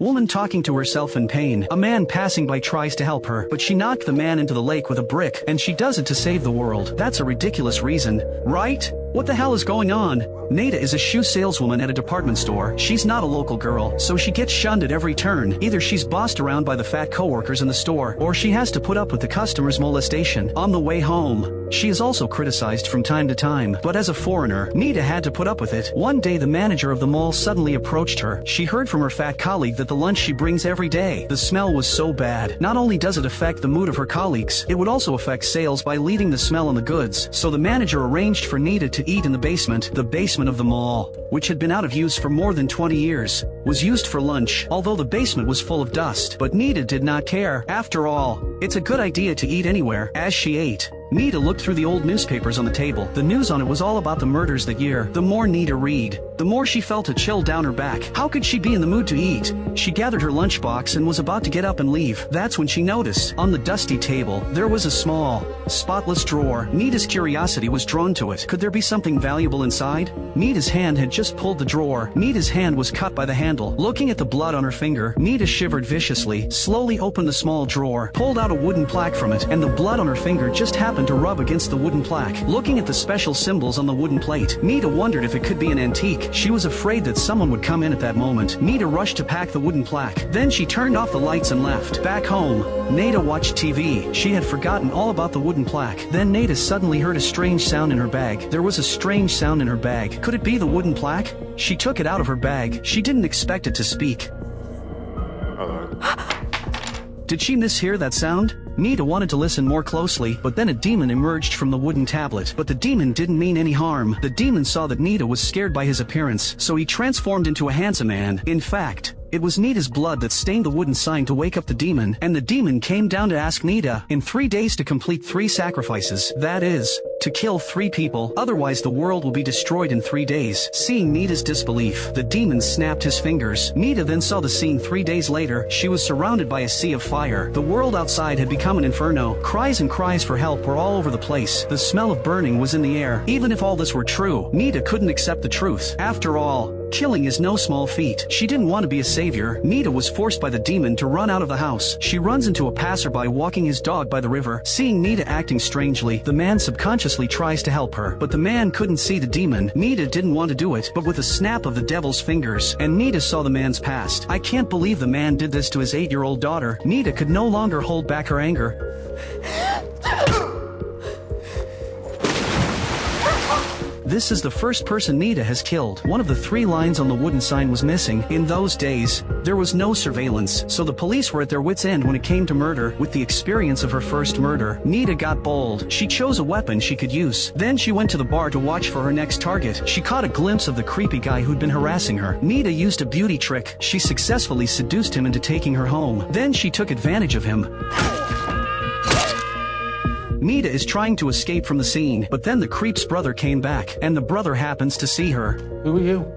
Woman talking to herself in pain. A man passing by tries to help her, but she knocked the man into the lake with a brick, and she does it to save the world. That's a ridiculous reason, right? What the hell is going on? Nada is a shoe saleswoman at a department store. She's not a local girl, so she gets shunned at every turn. Either she's bossed around by the fat coworkers in the store, or she has to put up with the customers' molestation. On the way home, she is also criticized from time to time, but as a foreigner, Nita had to put up with it. One day the manager of the mall suddenly approached her. She heard from her fat colleague that the lunch she brings every day. The smell was so bad. Not only does it affect the mood of her colleagues, it would also affect sales by leaving the smell on the goods. So the manager arranged for Nita to eat in the basement of the mall, which had been out of use for more than 20 years, was used for lunch, although the basement was full of dust. But Nita did not care. After all, it's a good idea to eat anywhere. As she ate, Nita looked through the old newspapers on the table. The news on it was all about the murders that year. The more Nita read, the more she felt a chill down her back. How could she be in the mood to eat? She gathered her lunchbox and was about to get up and leave. That's when she noticed, on the dusty table, there was a small, spotless drawer. Nita's curiosity was drawn to it. Could there be something valuable inside? Nita's hand had just pulled the drawer. Nita's hand was cut by the handle. Looking at the blood on her finger, Nita shivered viciously, slowly opened the small drawer, pulled out a wooden plaque from it, and the blood on her finger just happened to rub against the wooden plaque. Looking at the special symbols on the wooden plate, Nita wondered if it could be an antique. She was afraid that someone would come in at that moment. Nita rushed to pack the wooden plaque. Then she turned off the lights and left. Back home, Nita watched TV. She had forgotten all about the wooden plaque. Then Nita suddenly heard a strange sound in her bag. There was a strange sound in her bag. Could it be the wooden plaque? She took it out of her bag. She didn't expect it to speak. Hello. Did she mishear that sound? Nita wanted to listen more closely, but then a demon emerged from the wooden tablet. But the demon didn't mean any harm. The demon saw that Nita was scared by his appearance, so he transformed into a handsome man. In fact, it was Nita's blood that stained the wooden sign to wake up the demon, and the demon came down to ask Nita in 3 days to complete 3 sacrifices. That is, to kill 3 people, otherwise the world will be destroyed in 3 days. Seeing Nita's disbelief, the demon snapped his fingers. Nita then saw the scene 3 days later. She was surrounded by a sea of fire. The world outside had become an inferno. Cries and cries for help were all over the place. The smell of burning was in the air. Even if all this were true, Nita couldn't accept the truth. After all, killing is no small feat. She didn't want to be a savior. Nita was forced by the demon to run out of the house. She runs into a passerby walking his dog by the river. Seeing Nita acting strangely, the man subconsciously tries to help her. But the man couldn't see the demon. Nita didn't want to do it, but with a snap of the devil's fingers, and Nita saw the man's past. I can't believe the man did this to his 8-year-old daughter. Nita could no longer hold back her anger. This is the first person Nita has killed. One of the 3 lines on the wooden sign was missing. In those days, there was no surveillance, so the police were at their wits' end when it came to murder. With the experience of her first murder, Nita got bold. She chose a weapon she could use. Then she went to the bar to watch for her next target. She caught a glimpse of the creepy guy who'd been harassing her. Nita used a beauty trick. She successfully seduced him into taking her home. Then she took advantage of him. Nita is trying to escape from the scene, but then the creep's brother came back, and the brother happens to see her. Who are you?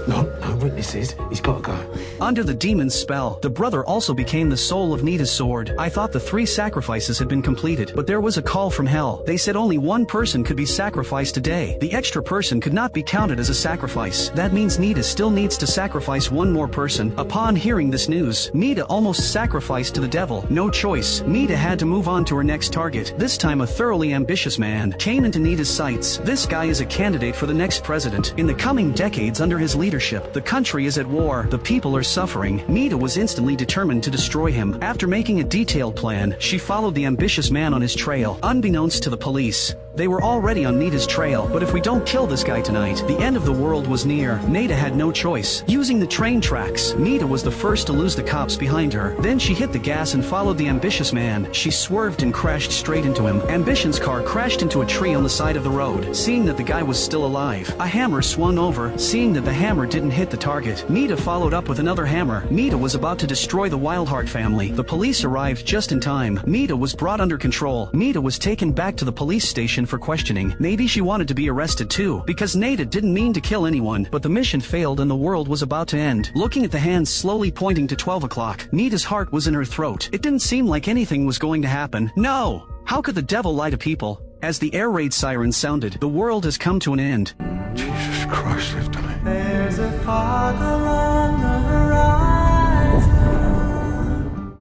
No witnesses. He's got to go. Under the demon's spell, the brother also became the soul of Nita's sword. I thought the 3 sacrifices had been completed, but there was a call from hell. They said only 1 person could be sacrificed a day. The extra person could not be counted as a sacrifice. That means Nita still needs to sacrifice 1 more person. Upon hearing this news, Nita almost sacrificed to the devil. No choice. Nita had to move on to her next target. This time a thoroughly ambitious man came into Nita's sights. This guy is a candidate for the next president. In the coming decades under his leadership, the country is at war. The people are suffering. Nita was instantly determined to destroy him. After making a detailed plan, she followed the ambitious man on his trail. Unbeknownst to the police, they were already on Nita's trail. But if we don't kill this guy tonight, the end of the world was near. Nita had no choice. Using the train tracks, Nita was the first to lose the cops behind her. Then she hit the gas and followed the ambitious man. She swerved and crashed straight into him. Ambition's car crashed into a tree on the side of the road. Seeing that the guy was still alive, a hammer swung over. Seeing that the hammer didn't hit the target, Nita followed up with another hammer. Nita was about to destroy the Wildheart family. The police arrived just in time. Nita was brought under control. Nita was taken back to the police station for questioning. Maybe she wanted to be arrested too, because Nita didn't mean to kill anyone, but the mission failed and the world was about to end. Looking at the hands slowly pointing to 12 o'clock, Nita's heart was in her throat. It didn't seem like anything was going to happen. No! How could the devil lie to people? As the air raid siren sounded, the world has come to an end. Jesus Christ, lift on it. There's a fog